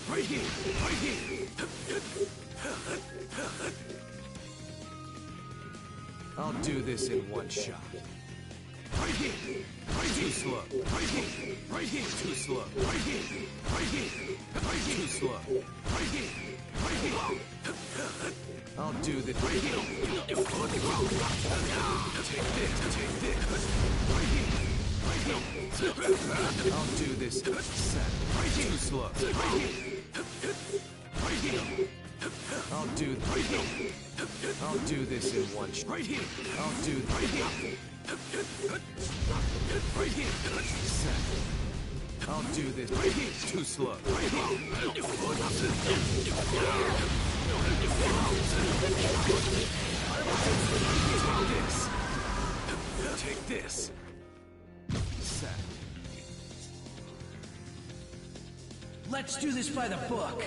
Right here! Right here! I'll do this in one shot. Right here! Right here! Too slow! Right here! Right here! Too slow! Right here! Right here! Right here! Too slow! Right here! Right here! I'll do this right here! Take this! Take this! Right here! Right here! I'll do this set. Right here! Too slow! Right here! Right here! I'll do right here. I'll do this in one shot. Right here. I'll do right here. Right here. Set. I'll do this right here. Too slow. Right here. Take this. Take this. Set. Let's do this by the book.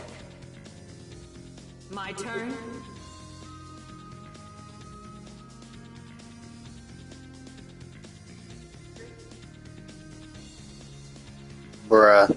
My turn? Bruh.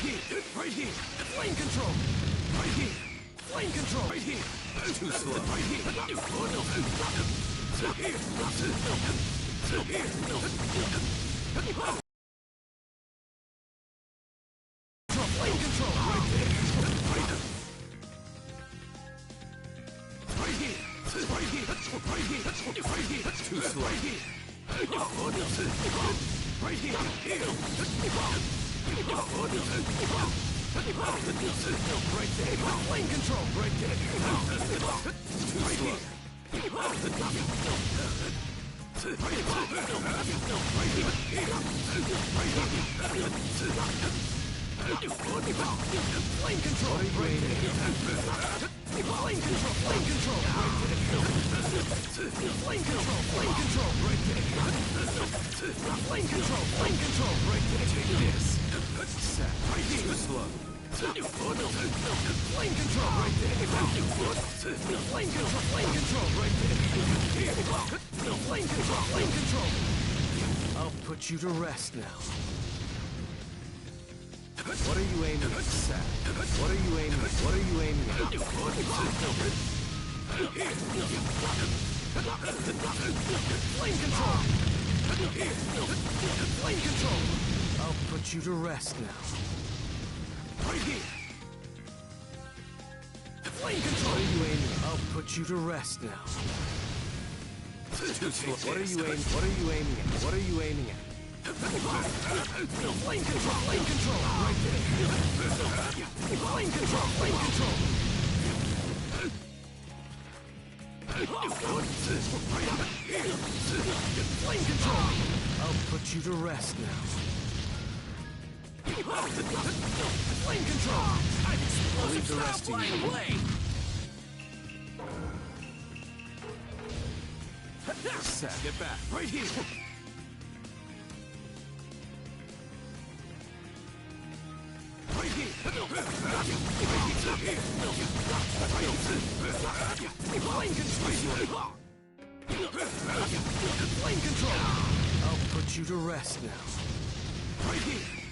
here. Right here. Flame control. Right here. Flame control. Right here. Too slow. Right here. Flame control. Right there. Right here. Right here. Right here. Right here. Too slow. Right here. Right here. Right there. Flame control. Right there. Too slow. Flame control. Right there. Flame control. Flame control. Flame control. Flame control. Right there. Flame control. Flame control. Right there. Take this. Set. Right here. Too slow. Flame control. Right there. Flame control. Flame control. Right there. Flame control. Flame control. I'll put you to rest now. What are you aiming at, Seth? What are you aiming at? What are you aiming at? Flame control! Flame control! I'll put you to rest now. Right here! Flame control! What are you aiming at? I'll put you to rest now. Too slow. What are you aiming? What are you aiming at? What are you aiming at? Flame control, flame control, right there. Flame control, flame control. Flame control. I'll put you to rest now. Flame control. I'm explosive. Leave the rest to you. Set. Get back. Right here. Flame control! I'll put you to rest now. Right here!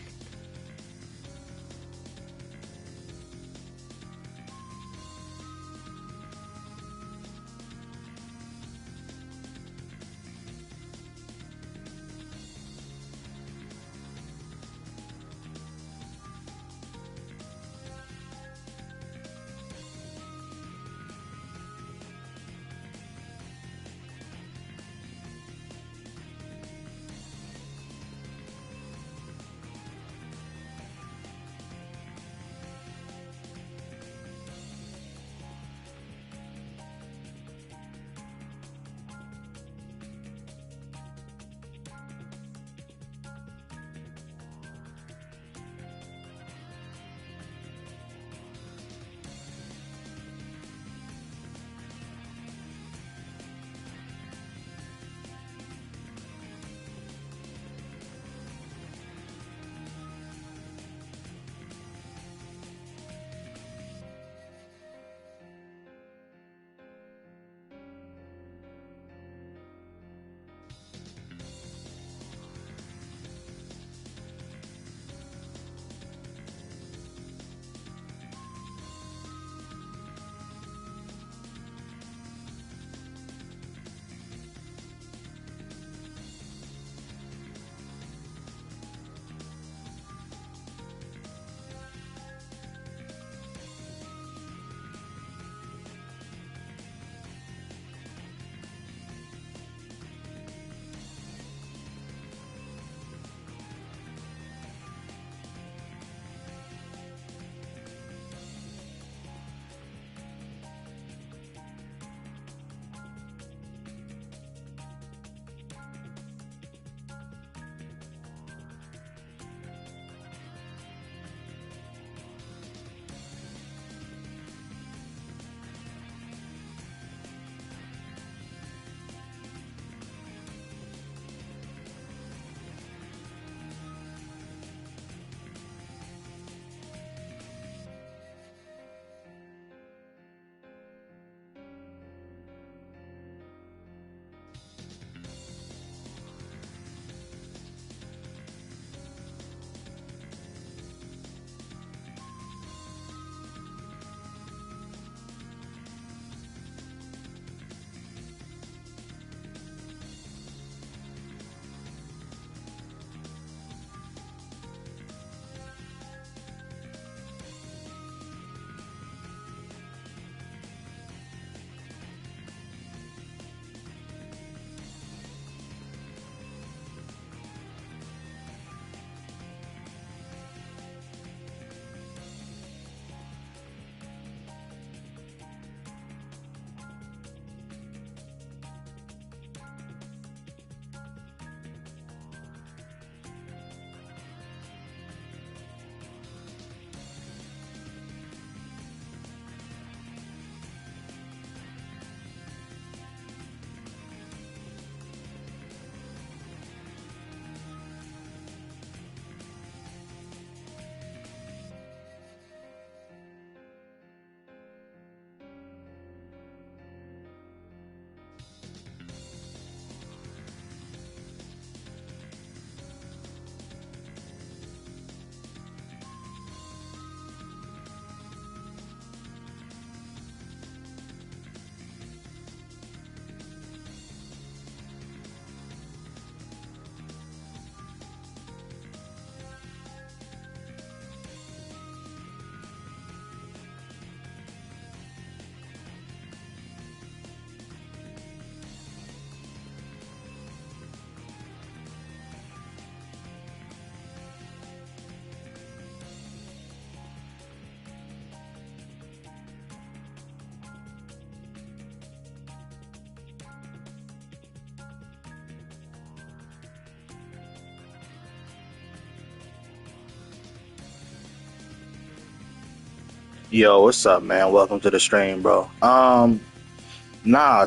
Yo, what's up, man? Welcome to the stream, bro.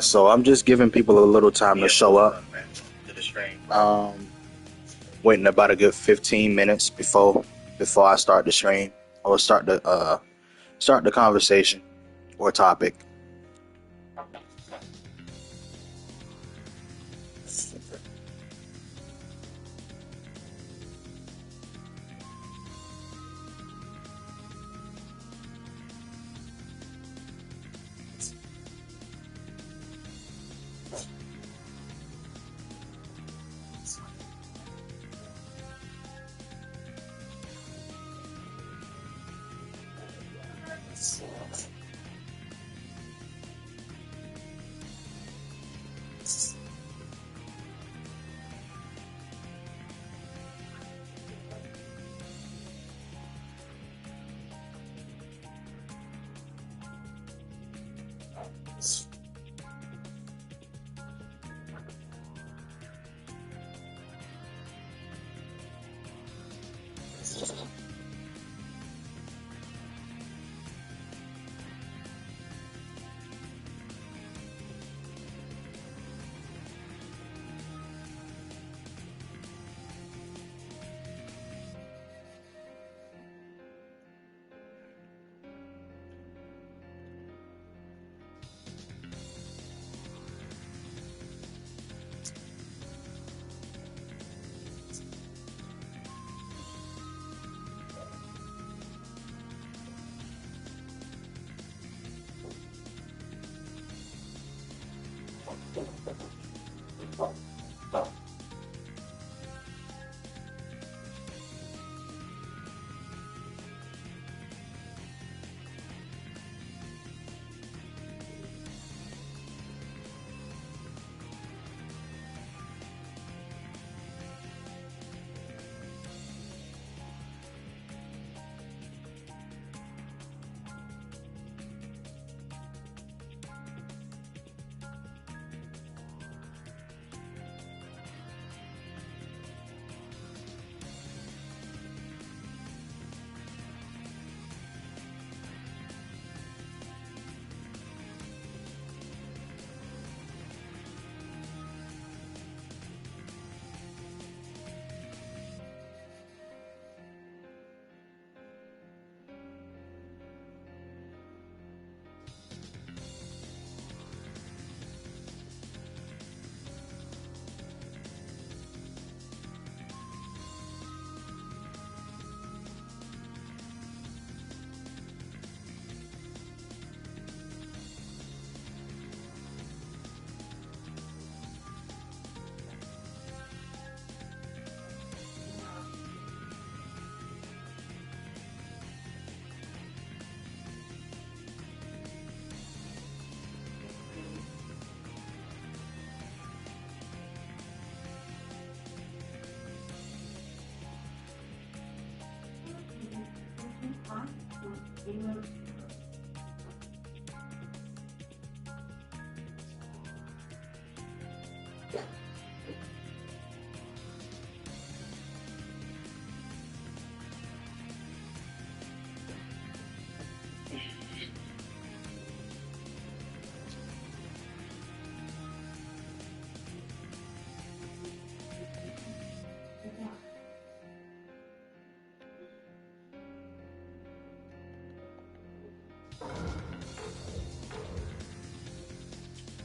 So I'm just giving people a little time to show up. Um, Waiting about a good 15 minutes before I start the stream or start the conversation or topic.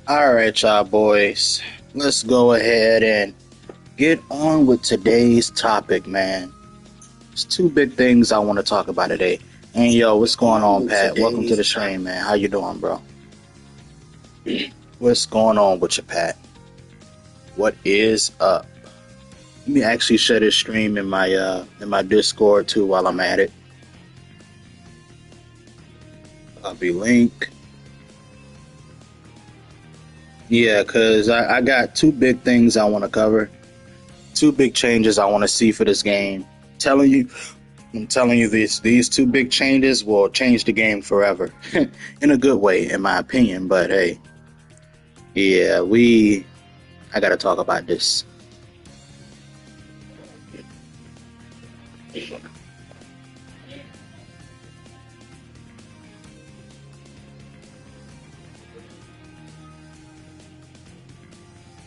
All right, y'all boys. Let's go ahead and get on with today's topic, man. There's two big things I want to talk about today. And yo, what's going on, Pat? Welcome to the stream, man. How you doing, bro? What's going on with you, Pat? What is up? Let me actually share this stream in my Discord too while I'm at it. Copy link. Yeah, cause I got two big things I want to cover. Two big changes I want to see for this game. I'm telling you these two big changes will change the game forever. In a good way, in my opinion. But hey, yeah, I gotta talk about this.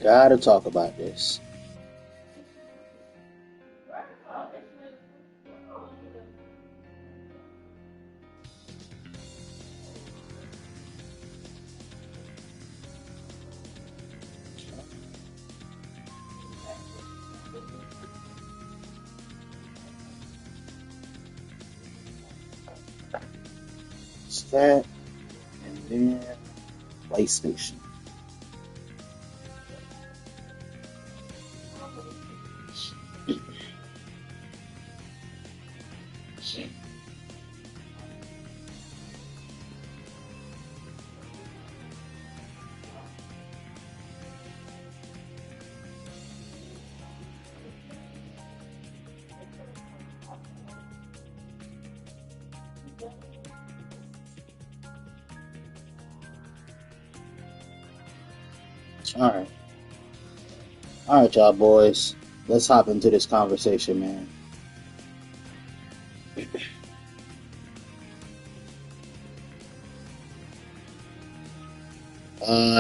Gotta talk about this. It's that, and then PlayStation. Alright. Alright, y'all boys. Let's hop into this conversation, man.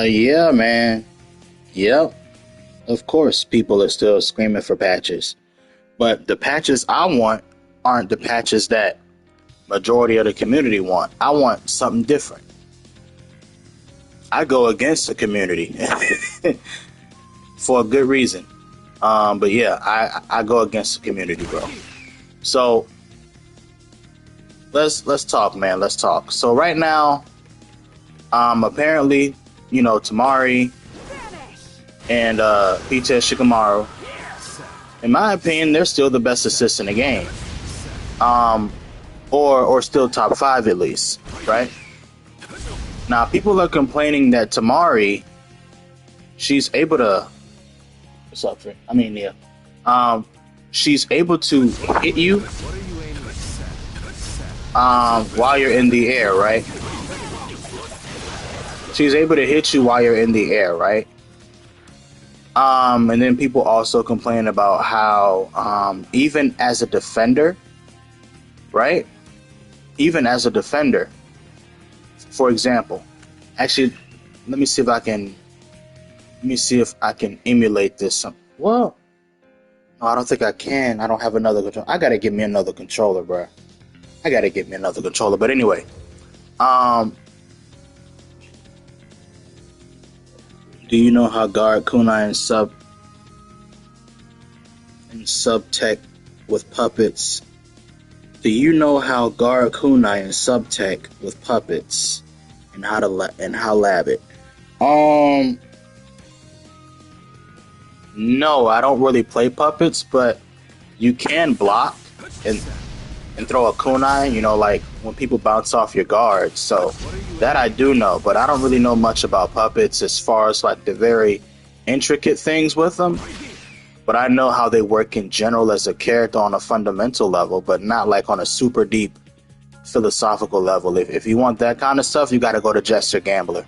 Yeah, man. Yep. Of course, people are still screaming for patches. But the patches I want aren't the patches that majority of the community want. I want something different. I go against the community for a good reason. But yeah, I go against the community, bro. So let's talk, man. Let's talk. So right now, apparently, Tamari and Peter Shikamaru, in my opinion, they're still the best assists in the game. Or still top 5 at least, right? Now people are complaining that Tamari, she's able to. What's up, Frick? I mean, yeah. She's able to hit you while you're in the air, right? She's able to hit you while you're in the air, right? And then people also complain about how even as a defender, right? Even as a defender, for example, actually, let me see if I can emulate this. Well, no, I don't think I can. I don't have another controller. I gotta get me another controller, bro. I gotta get me another controller. But anyway, do you know how guard kunai and sub tech with puppets? Do you know how guard kunai and sub tech with puppets and how lab it? No, I don't really play puppets, but you can block and throw a kunai, like when people bounce off your guard. So that I do know, but I don't really know much about puppets as far as like the very intricate things with them. But I know how they work in general as a character on a fundamental level, but not like on a super deep philosophical level. If you want that kind of stuff, you got to go to Jester Gambler.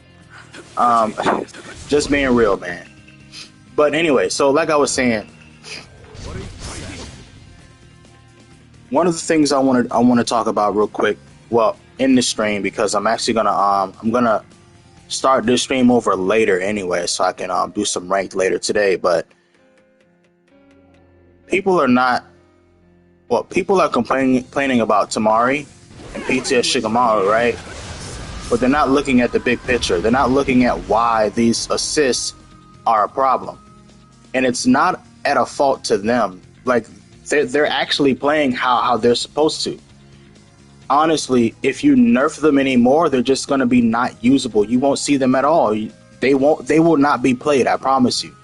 Just being real, man. But anyway, so like I was saying, one of the things I want to talk about real quick, well, in the stream, because I'm actually gonna start this stream over later anyway, so I can do some ranked later today. But people are complaining about Tamari and PTS Shikamaru, right? But they're not looking at the big picture. They're not looking at why these assists are a problem. And it's not at a fault to them. Like, they're actually playing how they're supposed to. Honestly, if you nerf them anymore, they're just going to be not usable. You won't see them at all. They will not be played, I promise you.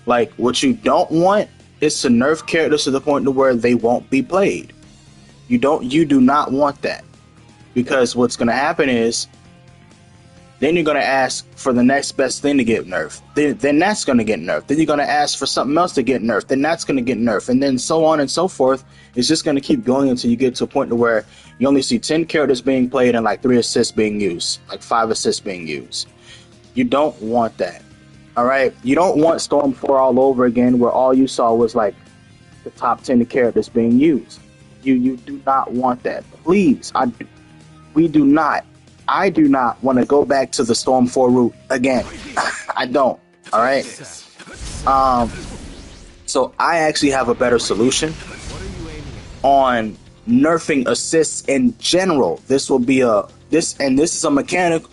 Like, what you don't want is to nerf characters to the point to where they won't be played. You do not want that. Because what's going to happen is, then you're going to ask for the next best thing to get nerfed. Then that's going to get nerfed. Then you're going to ask for something else to get nerfed. Then that's going to get nerfed. And then so on and so forth. It's just going to keep going until you get to a point where you only see 10 characters being played and like 3 assists being used. Like 5 assists being used. You don't want that. All right? You don't want Storm 4 all over again where all you saw was like the top 10 characters being used. You do not want that. Please. We do not. I do not want to go back to the Storm 4 route again. I don't. All right. So I actually have a better solution on nerfing assists in general. This will be this is a mechanical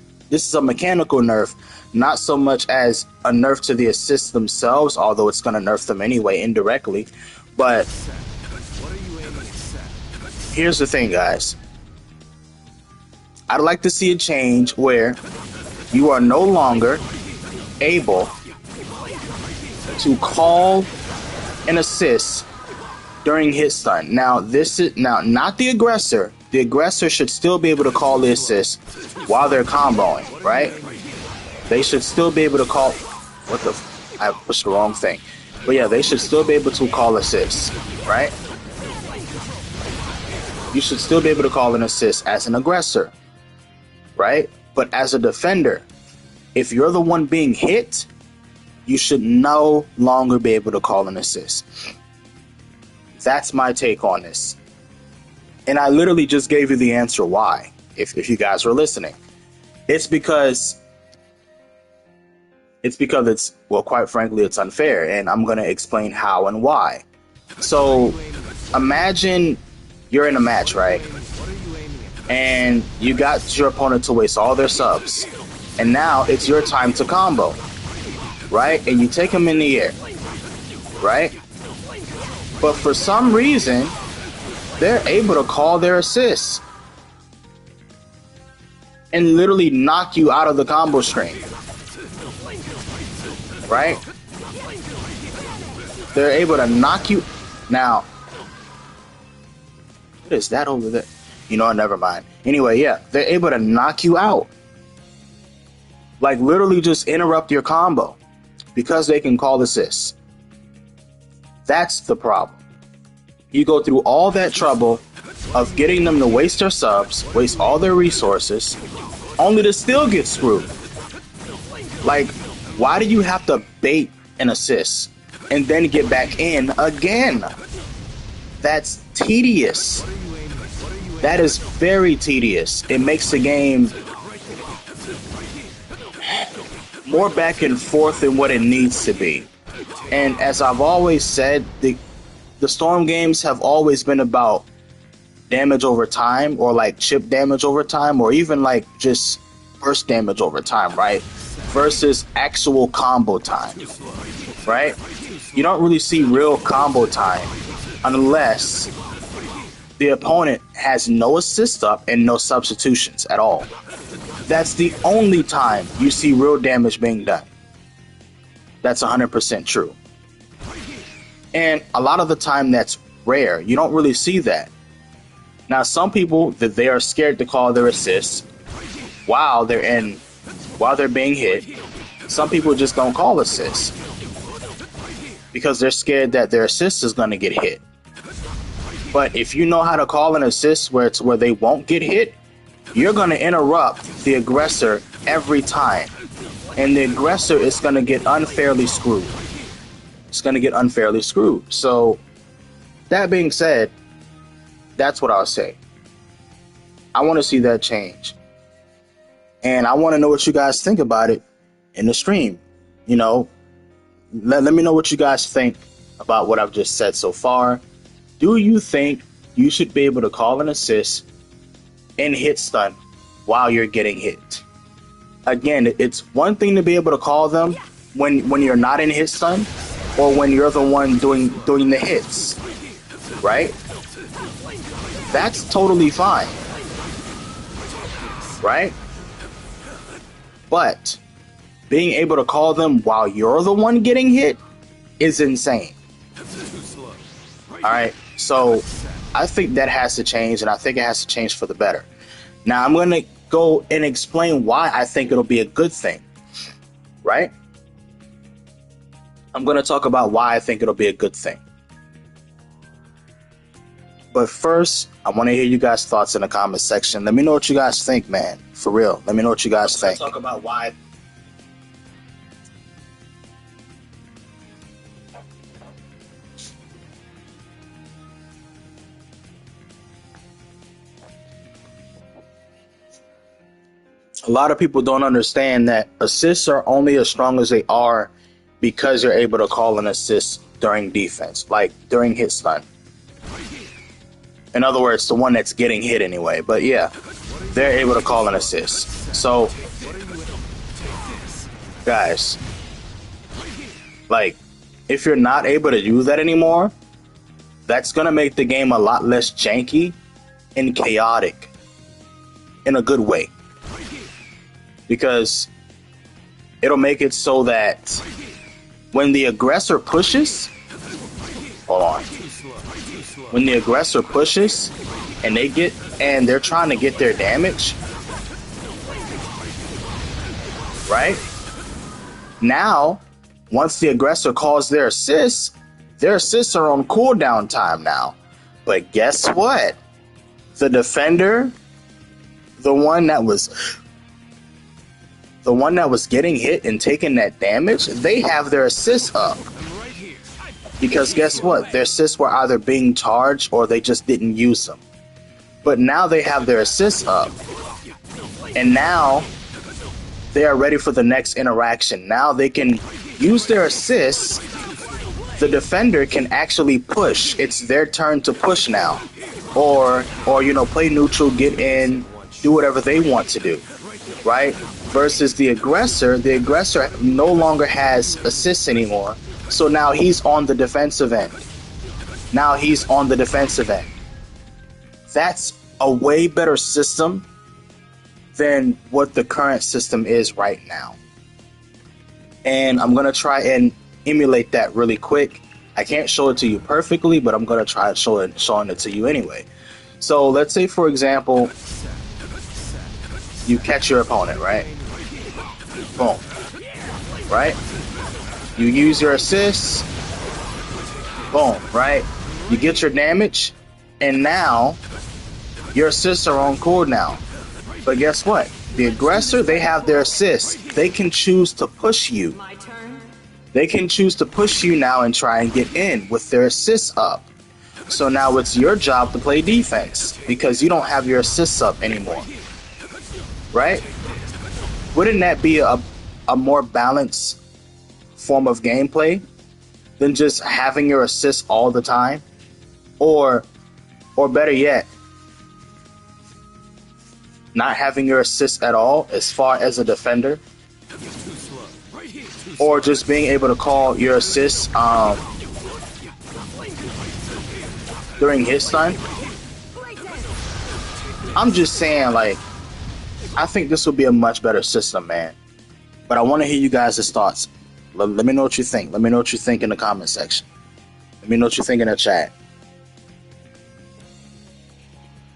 nerf, not so much as a nerf to the assists themselves, although it's going to nerf them anyway indirectly. But here's the thing, guys. I'd like to see a change where you are no longer able to call an assist during hit stun. Now not the aggressor. The aggressor should still be able to call the assist while they're comboing, right? They should still be able to call. I pushed the wrong thing. But yeah, they should still be able to call assists, right? You should still be able to call an assist as an aggressor, right? But as a defender, if you're the one being hit, you should no longer be able to call an assist. That's my take on this. And I literally just gave you the answer why, if you guys were listening. It's because well, quite frankly, it's unfair, and I'm going to explain how and why. So imagine you're in a match, right? And you got your opponent to waste all their subs, and now it's your time to combo, right? And you take them in the air, right? But for some reason, they're able to call their assists and literally knock you out of the combo string, right? They're able to knock you. Now, what is that over there? You know, never mind. Anyway, yeah, they're able to knock you out. Like, literally just interrupt your combo because they can call assists. That's the problem. You go through all that trouble of getting them to waste their subs, waste all their resources, only to still get screwed. Like, why do you have to bait an assist and then get back in again? That's tedious. That is very tedious. It makes the game more back and forth than what it needs to be. And as I've always said, the Storm games have always been about damage over time, or like chip damage over time, or even like just burst damage over time, right? Versus actual combo time, right? You don't really see real combo time unless the opponent has no assist up and no substitutions at all. That's the only time you see real damage being done. That's 100% true. And a lot of the time that's rare. You don't really see that. Now, some people that they are scared to call their assists while they're being hit. Some people just don't call assists because they're scared that their assist is going to get hit. But if you know how to call an assist where they won't get hit, you're going to interrupt the aggressor every time. And the aggressor is going to get unfairly screwed. It's going to get unfairly screwed. So, that being said, that's what I'll say. I want to see that change. And I want to know what you guys think about it in the stream. You know, let me know what you guys think about what I've just said so far. Do you think you should be able to call an assist and hit stun while you're getting hit? Again, it's one thing to be able to call them when you're not in hit stun, or when you're the one doing the hits, right? That's totally fine, right? But being able to call them while you're the one getting hit is insane. All right, so I think that has to change, and I think it has to change for the better. Now I'm going to go and explain why I think it'll be a good thing, right? I'm going to talk about why I think it'll be a good thing. But first, I want to hear you guys' thoughts in the comment section. Let me know what you guys think, man. For real. Let me know what you guys think. Talk about why. A lot of people don't understand that assists are only as strong as they are because you're able to call an assist during defense, like during hit stun. In other words, the one that's getting hit anyway. But yeah, they're able to call an assist. So, guys, like, if you're not able to do that anymore, that's going to make the game a lot less janky and chaotic in a good way. Because it'll make it so that when the aggressor pushes, hold on. When the aggressor pushes and they're trying to get their damage, right? Now, once the aggressor calls their assists are on cooldown time now. But guess what? The defender, the one that was getting hit and taking that damage, they have their assists up. Because guess what? Their assists were either being charged or they just didn't use them. But now they have their assists up. And now they are ready for the next interaction. Now they can use their assists. The defender can actually push. It's their turn to push now. Or play neutral, get in, do whatever they want to do. Right? Versus the aggressor no longer has assists anymore. So now he's on the defensive end. That's a way better system than what the current system is right now. And I'm going to try and emulate that really quick. I can't show it to you perfectly, but I'm going to try showing it to you anyway. So let's say, for example, you catch your opponent, right? Boom. Right? You use your assists. Boom, right? You get your damage, and now your assists are on cooldown. But guess what? The aggressor, they have their assists. They can choose to push you. They can choose to push you now and try and get in with their assists up. So now it's your job to play defense because you don't have your assists up anymore. Right? Wouldn't that be a more balanced form of gameplay than just having your assists all the time? Or better yet, not having your assists at all as far as a defender? Or just being able to call your assists during hit stun? I'm just saying, like, I think this would be a much better system, man. But I want to hear you guys' thoughts. Let me know what you think. Let me know what you think in the comment section. Let me know what you think in the chat.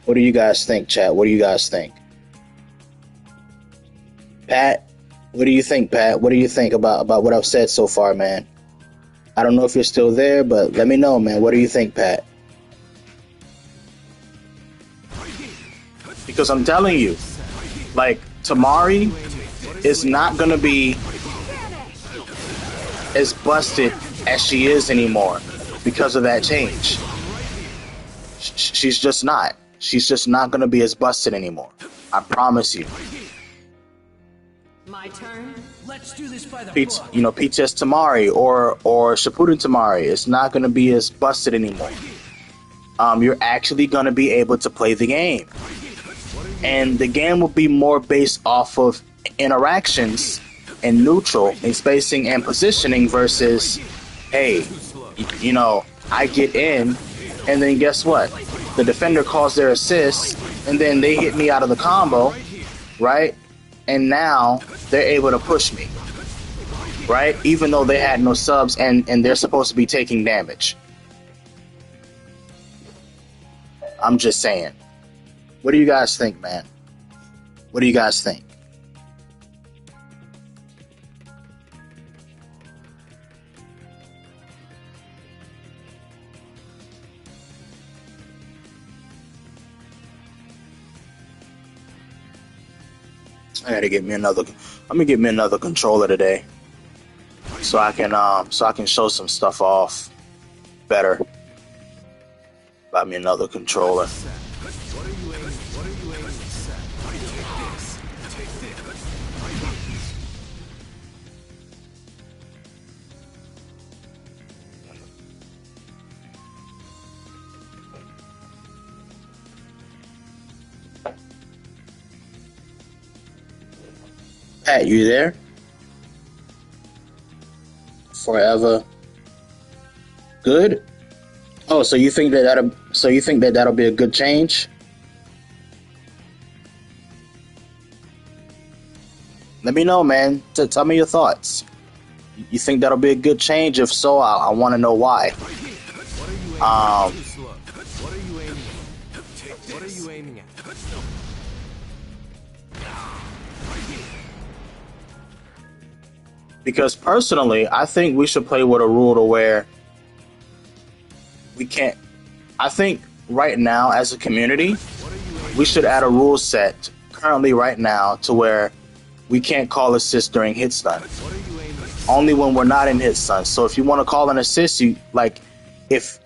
What do you guys think, chat? What do you guys think? Pat, what do you think, Pat? What do you think about what I've said so far, man? I don't know if you're still there, but let me know, man. What do you think, Pat? Because I'm telling you, like, Tamari is not going to be as busted as she is anymore because of that change. She's just not. She's just not going to be as busted anymore. I promise you. My turn. Let's do this by the PTS book. Tamari or Shippuden Tamari is not going to be as busted anymore. You're actually going to be able to play the game. And the game will be more based off of interactions and neutral and spacing and positioning versus, hey, I get in, and then guess what? The defender calls their assist, and then they hit me out of the combo, right? And now they're able to push me, right? Even though they had no subs and they're supposed to be taking damage. I'm just saying. What do you guys think, man? What do you guys think? I gotta get me another. I'm gonna get me another controller today, so I can show some stuff off better. Buy me another controller. Pat, you there? Forever. Good. Oh, so you think that that'll be a good change? Let me know, man. Tell me your thoughts. You think that'll be a good change? If so, I want to know why. What are you aiming at? Too slow. What are you aiming at? What are you aiming at? Because personally, I think we should play with a rule to where we can't. I think right now, as a community, we should add a rule set currently right now to where we can't call assist during hit stun. Only when we're not in hit stun. So if you want to call an assist, you like if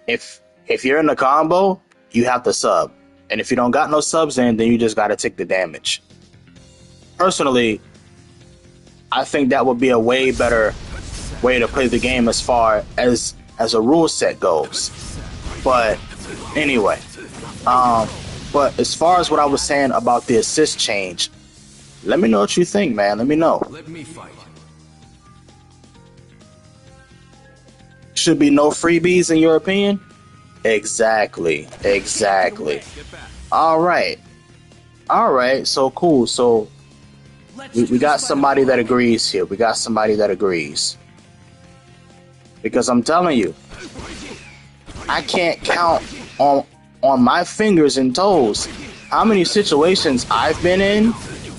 you're in the combo, you have to sub. And if you don't got no subs in, then you just got to take the damage. Personally, I think that would be a way better way to play the game as far as a rule set goes. But anyway, but as far as what I was saying about the assist change, let me know what you think, man. Let me know. Let me fight. Should be no freebies in your opinion? Exactly. All right. So cool. So we got somebody that agrees here. Because I'm telling you, I can't count on my fingers and toes how many situations I've been in,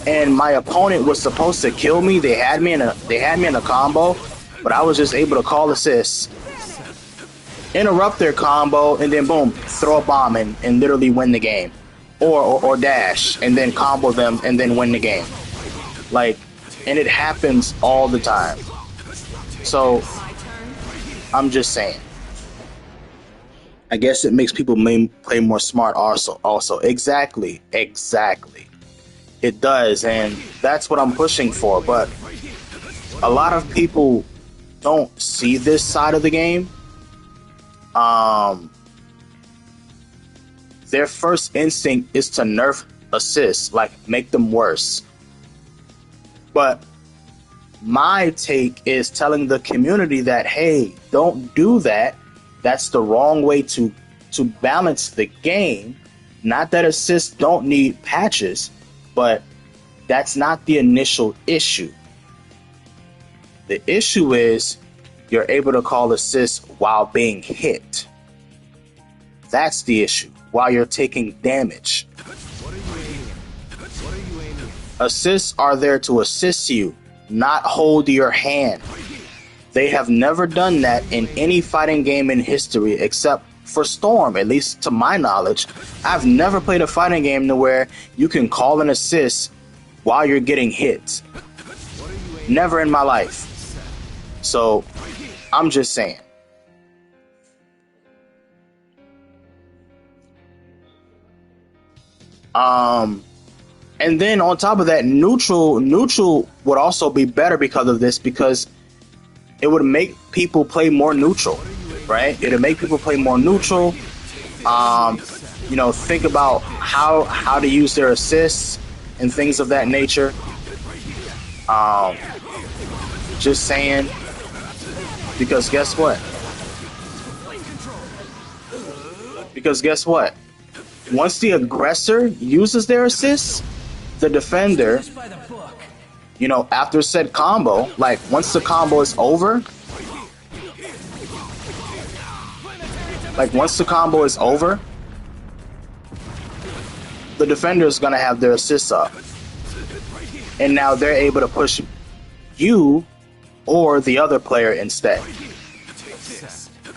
and my opponent was supposed to kill me. They had me in a combo, but I was just able to call assists, interrupt their combo, and then boom, throw a bomb and literally win the game, or dash and then combo them and then win the game. Like, and it happens all the time. So I'm just saying. I guess it makes people play more smart also. Exactly. It does, and that's what I'm pushing for. But a lot of people don't see this side of the game. Their first instinct is to nerf assists, like make them worse. But my take is telling the community that, hey, don't do that. That's the wrong way to balance the game. Not that assists don't need patches, but that's not the initial issue. The issue is you're able to call assists while being hit. That's the issue, while you're taking damage. Assists are there to assist you, not hold your hand. They have never done that in any fighting game in history except for Storm, at least to my knowledge. I've never played a fighting game to where you can call an assist while you're getting hit. Never in my life. So, I'm just saying. And then on top of that, neutral would also be better because of this, because it would make people play more neutral, right? It would make people play more neutral. Think about how to use their assists and things of that nature. Just saying, because guess what? Once the aggressor uses their assists, the defender, after said combo, like once the combo is over, the defender is going to have their assists up. And now they're able to push you or the other player instead.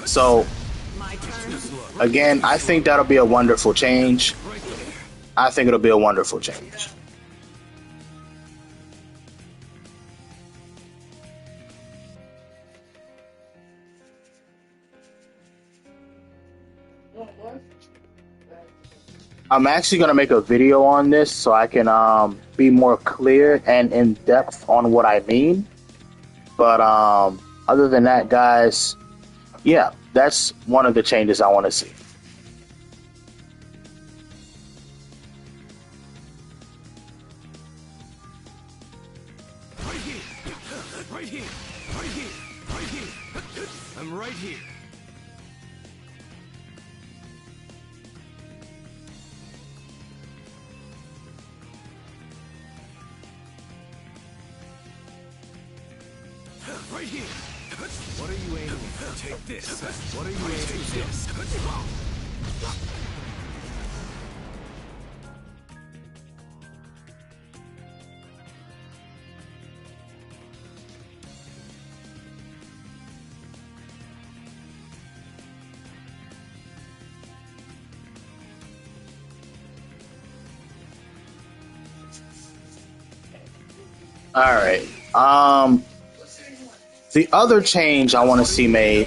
So, again, I think that'll be a wonderful change. I'm actually going to make a video on this so I can be more clear and in depth on what I mean. But other than that, guys, yeah, that's one of the changes I want to see. I'm right here. Right here. What are you aiming at? Take this. What are you aiming at? This. All right. The other change I want to see made.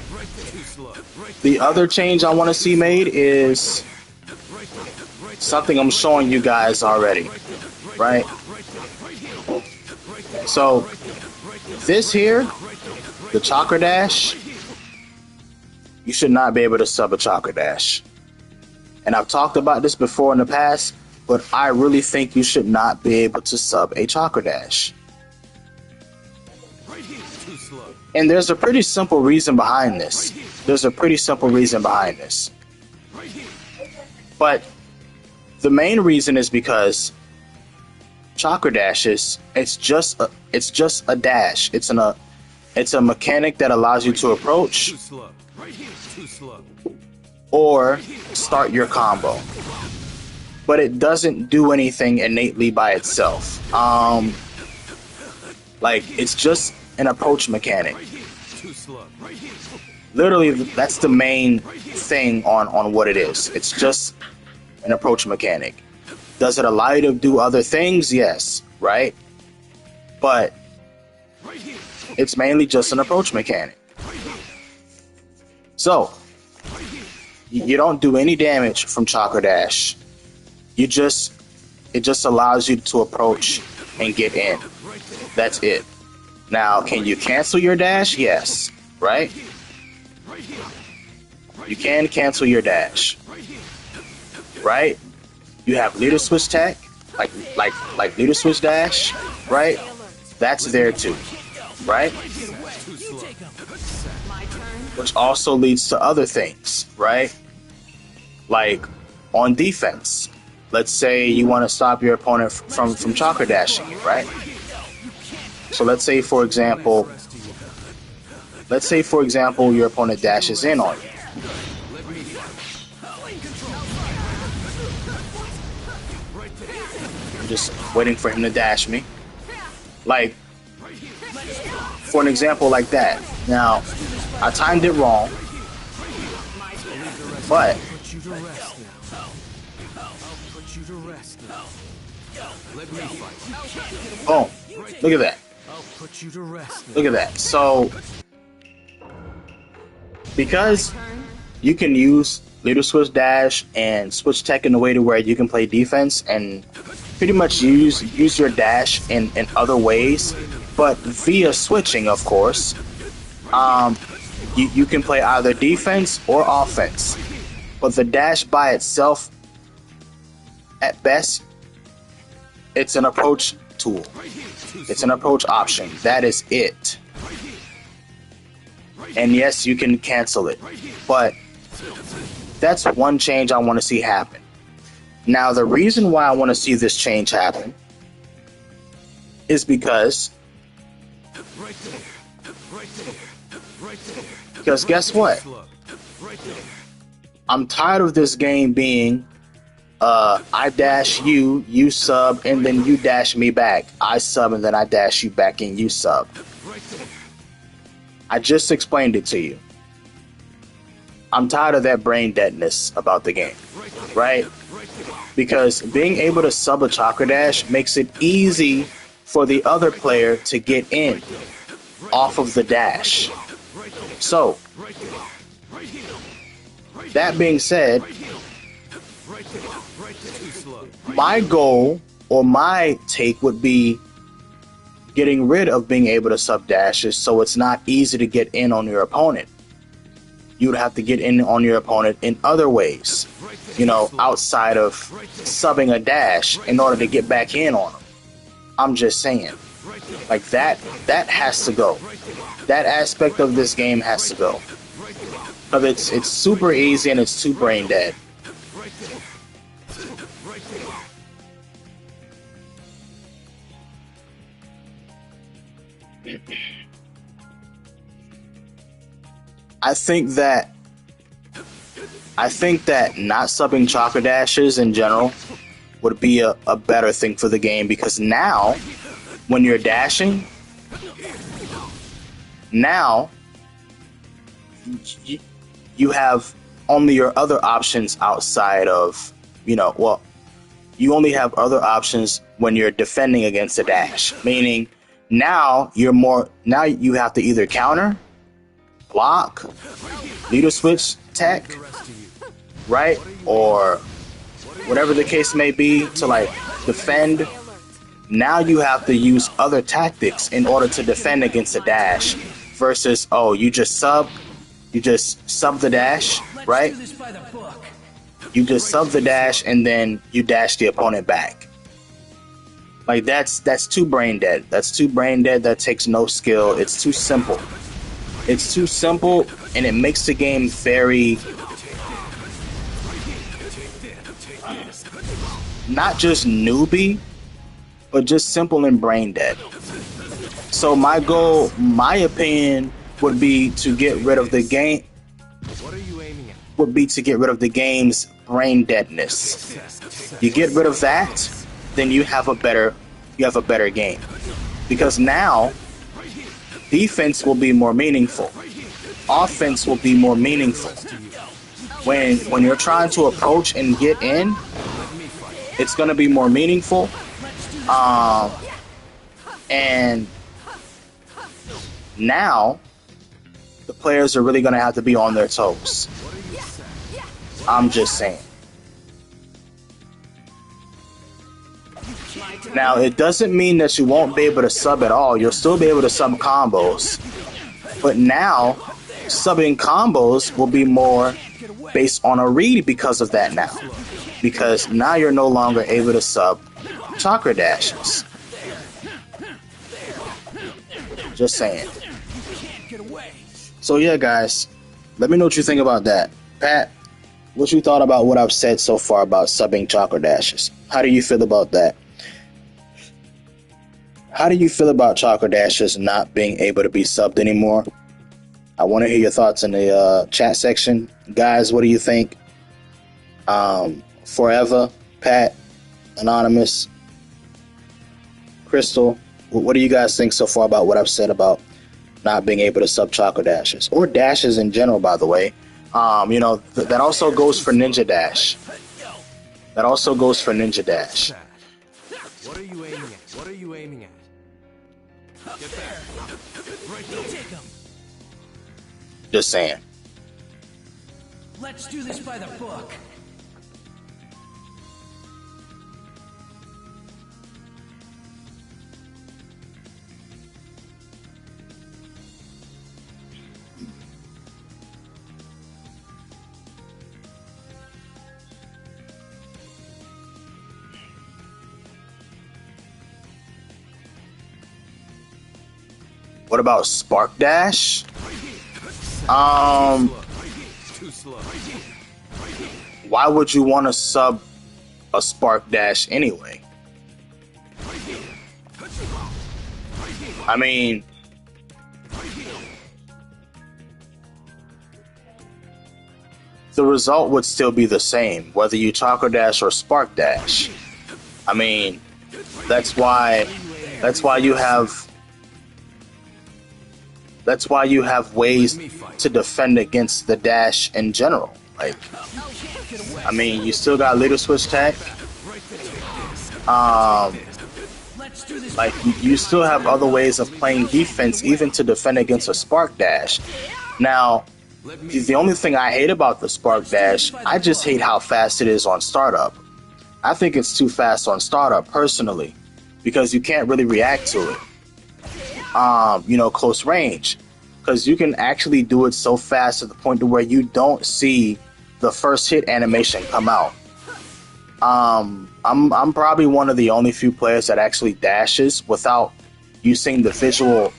The other change I want to see made is something I'm showing you guys already, right? So this here, the Chakra Dash, you should not be able to sub a Chakra Dash. And I've talked about this before in the past, but I really think you should not be able to sub a Chakra Dash. And there's a pretty simple reason behind this. But the main reason is because Chakra Dashes, it's just a dash. It's a mechanic that allows you to approach or start your combo. But it doesn't do anything innately by itself. Like, it's just an approach mechanic. Literally, that's the main thing on what it is. It's just an approach mechanic. Does it allow you to do other things? Yes, right? But it's mainly just an approach mechanic. So, you don't do any damage from Chakra Dash. It just allows you to approach and get in. That's it. Now, can you cancel your dash? Yes, right? You can cancel your dash, right? You have leader switch tech, like leader switch dash, right? That's there too, right? Which also leads to other things, right? Like on defense, let's say you want to stop your opponent from Chakra dashing you, right? So let's say for example your opponent dashes in on you. I'm just waiting for him to dash me. Like, for an example like that. Now, I timed it wrong, but boom. Look at that. Look at that. So, because you can use leader switch dash and switch tech in a way to where you can play defense and pretty much use your dash in other ways, but via switching, of course, you can play either defense or offense. But the dash by itself, at best, it's an approach tool. It's an approach option. That is it. And yes, you can cancel it. But that's one change I want to see happen. Now, the reason why I want to see this change happen is because guess what? I'm tired of this game being I dash you, you sub, and then you dash me back. I sub and then I dash you back and you sub. I just explained it to you. I'm tired of that brain deadness about the game, right? Because being able to sub a Chakra Dash makes it easy for the other player to get in off of the dash. So, that being said, my goal or my take would be getting rid of being able to sub dashes so it's not easy to get in on your opponent. You would have to get in on your opponent in other ways, you know, outside of subbing a dash in order to get back in on them. I'm just saying, like that has to go. That aspect of this game has to go. Because it's super easy and it's too brain dead. Right there. Right there. I think that not subbing chakra dashes in general would be a better thing for the game, because now when you're dashing, now you have only your other options outside of, well, you only have other options when you're defending against a dash, meaning now you have to either counter, block, leader switch tech, right? Or whatever the case may be to like defend. Now you have to use other tactics in order to defend against a dash versus, oh, you just sub the dash, right? You just sub the dash and then you dash the opponent back. Like that's too brain dead. That's too brain dead. That takes no skill. It's too simple. It's too simple, and it makes the game very not just newbie, but just simple and brain dead. So my goal, my opinion, would be to get rid of the game. What are you aiming at? Would be to get rid of the game's brain deadness. You get rid of that, then you have a better game. Because now defense will be more meaningful. Offense will be more meaningful. When you're trying to approach and get in, it's going to be more meaningful. And now the players are really going to have to be on their toes. I'm just saying. Now, it doesn't mean that you won't be able to sub at all. You'll still be able to sub combos. But now, subbing combos will be more based on a read because of that now. Because now you're no longer able to sub chakra dashes. Just saying. So yeah, guys, let me know what you think about that. Pat, what you thought about what I've said so far about subbing chakra dashes? How do you feel about that? How do you feel about chakra dashes not being able to be subbed anymore? I want to hear your thoughts in the chat section. Guys, what do you think? Forever, Pat, Anonymous, Crystal, what do you guys think so far about what I've said about not being able to sub chakra dashes? Or dashes in general, by the way. That also goes for Ninja Dash. That also goes for Ninja Dash. What are you aiming at? What are you aiming at? Get there. Right there. Just saying. Let's do this by the book. What about Spark Dash? Too slow. Why would you want to sub a Spark Dash anyway? I mean, the result would still be the same, whether you Chakra Dash or Spark Dash. I mean, that's why you have ways to defend against the dash in general. Like, I mean, you still got Leader Switch Tech. Like, you still have other ways of playing defense, even to defend against a Spark Dash. Now, the only thing I hate about the Spark Dash, I just hate how fast it is on startup. I think it's too fast on startup, personally, because you can't really react to it. Close range, because you can actually do it so fast to the point to where you don't see the first hit animation come out. I'm probably one of the only few players that actually dashes without using the visual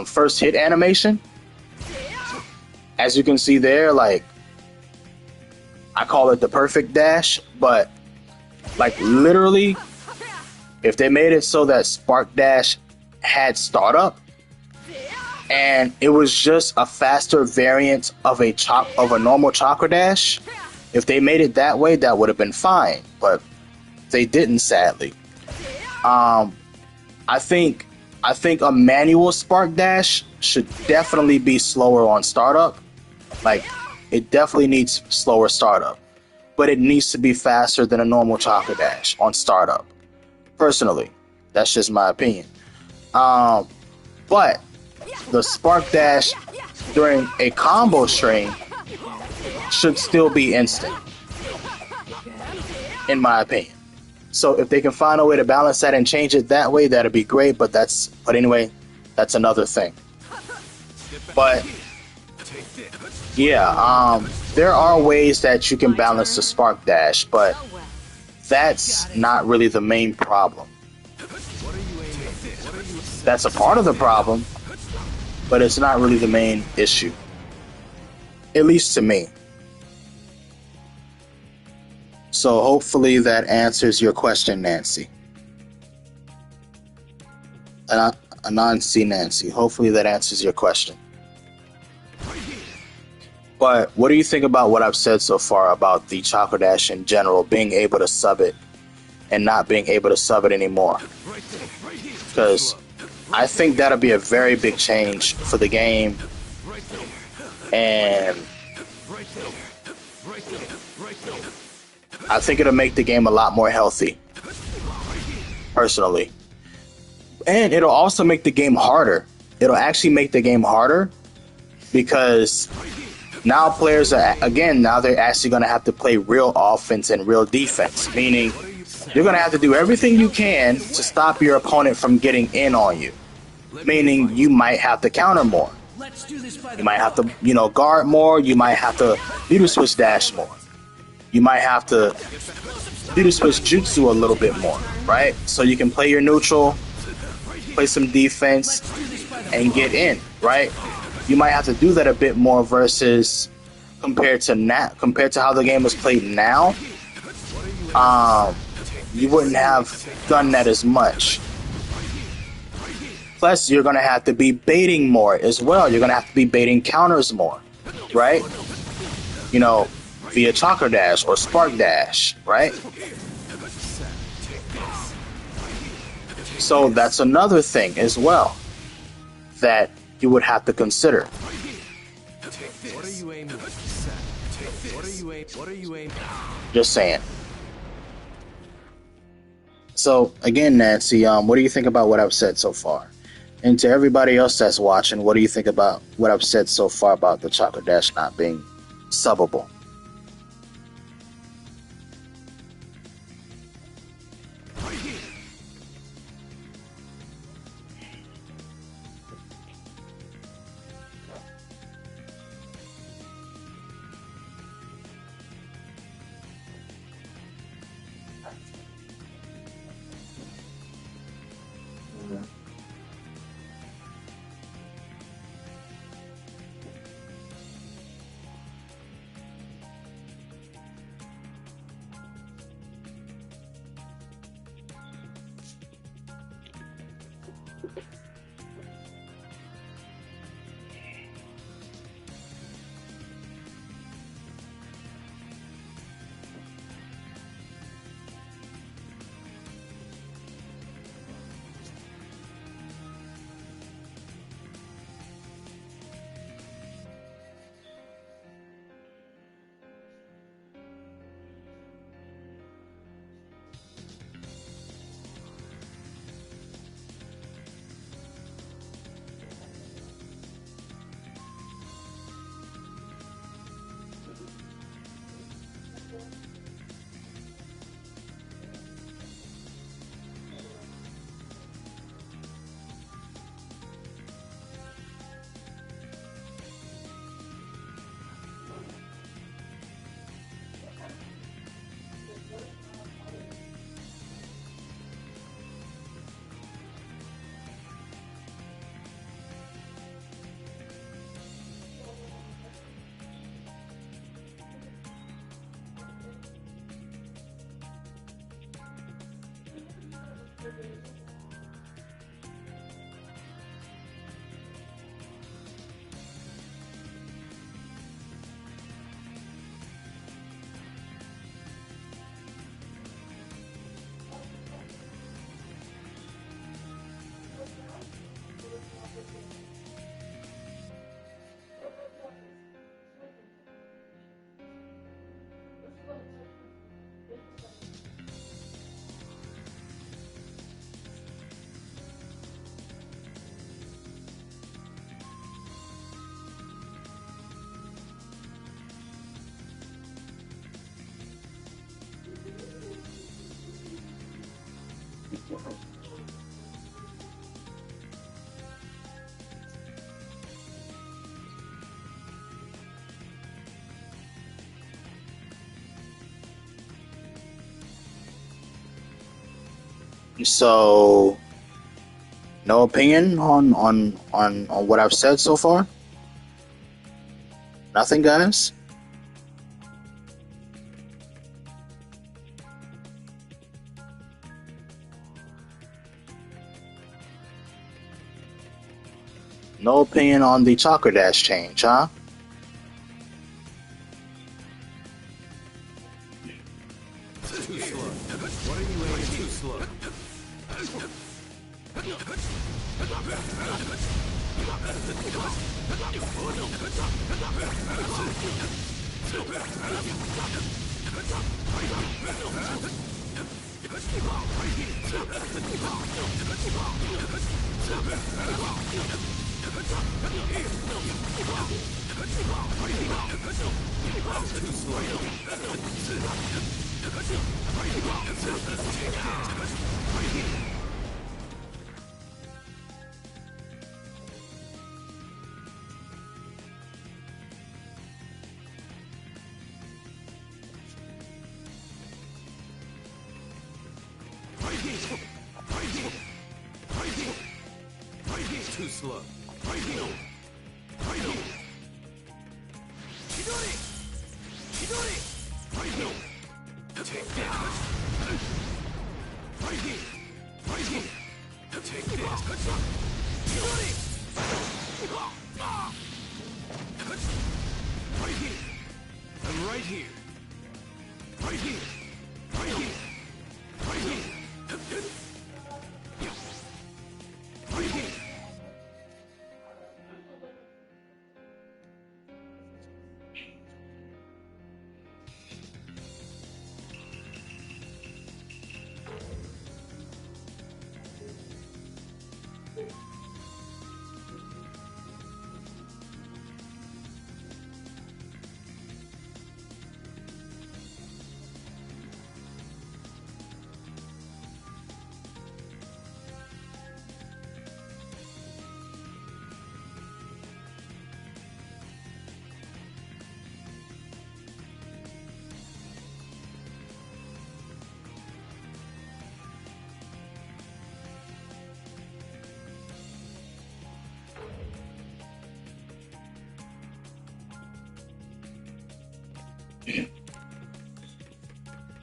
first hit animation. as you can see there, like I call it the perfect dash, but like literally, if they made it so that Spark Dash had startup and it was just a faster variant of a normal Chakra Dash, if they made it that way, that would have been fine. But they didn't, sadly. I think a manual Spark Dash should definitely be slower on startup. Like, it definitely needs slower startup, but it needs to be faster than a normal Chakra Dash on startup. Personally, that's just my opinion. But the Spark Dash during a combo string should still be instant, in my opinion. So if they can find a way to balance that and change it that way, that'd be great. But anyway, that's another thing. But yeah, there are ways that you can balance the Spark Dash, but that's not really the main problem. That's a part of the problem, but it's not really the main issue. At least to me. So hopefully that answers your question, Nancy. Anansi Nancy. Hopefully that answers your question. But what do you think about what I've said so far about the Chakra Dash in general, being able to sub it and not being able to sub it anymore? Because I think that'll be a very big change for the game, and I think it'll make the game a lot more healthy, personally. And it'll also make the game harder. It'll actually make the game harder because now players are, again, now they're actually going to have to play real offense and real defense, meaning you're going to have to do everything you can to stop your opponent from getting in on you, meaning you might have to counter more. You might have to, guard more. You might have to meter switch dash more. You might have to meter switch jutsu a little bit more, right? So you can play your neutral, play some defense, and get in, right? You might have to do that a bit more versus compared to how the game is played now. You wouldn't have done that as much. Plus, you're going to have to be baiting more as well. You're going to have to be baiting counters more, right? Via Chakra Dash or Spark Dash, right? So that's another thing as well that you would have to consider. Just saying. So again, Nancy, what do you think about what I've said so far? And to everybody else that's watching, what do you think about what I've said so far about the Chakra Dash not being subbable? So, no opinion on what I've said so far. Nothing, guys. No opinion on the Chakra Dash change, huh? Too slow. What are you aiming too slow? Too slow. Too slow. Take that. Take this. I'm right here. Right here. Right here. Right here. Right here.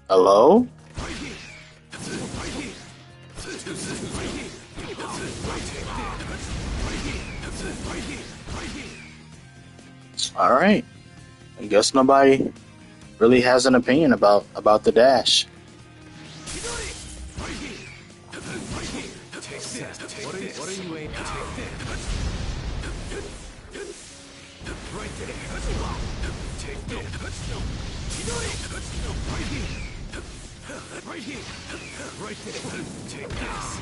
Hello? Alright. I guess nobody really has an opinion about the dash. What are you aiming? Right there. Take this. Right here. Right here. Right there. Take this.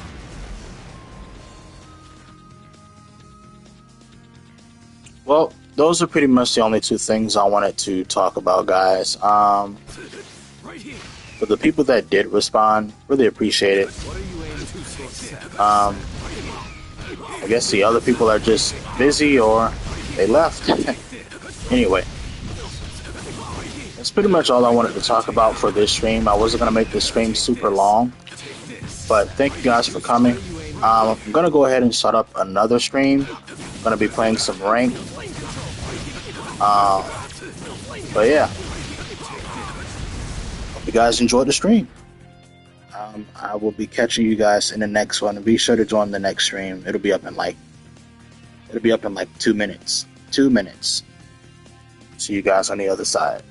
Well, those are pretty much the only two things I wanted to talk about, guys. Right here. For the people that did respond, really appreciate it. What are you aiming to success? I guess the other people are just busy or they left. Anyway, that's pretty much all I wanted to talk about for this stream. I wasn't going to make this stream super long, but thank you guys for coming. I'm going to go ahead and start up another stream. I'm going to be playing some ranked. But yeah, hope you guys enjoyed the stream. I will be catching you guys in the next one. Be sure to join the next stream. It'll be up in like 2 minutes. 2 minutes. See you guys on the other side.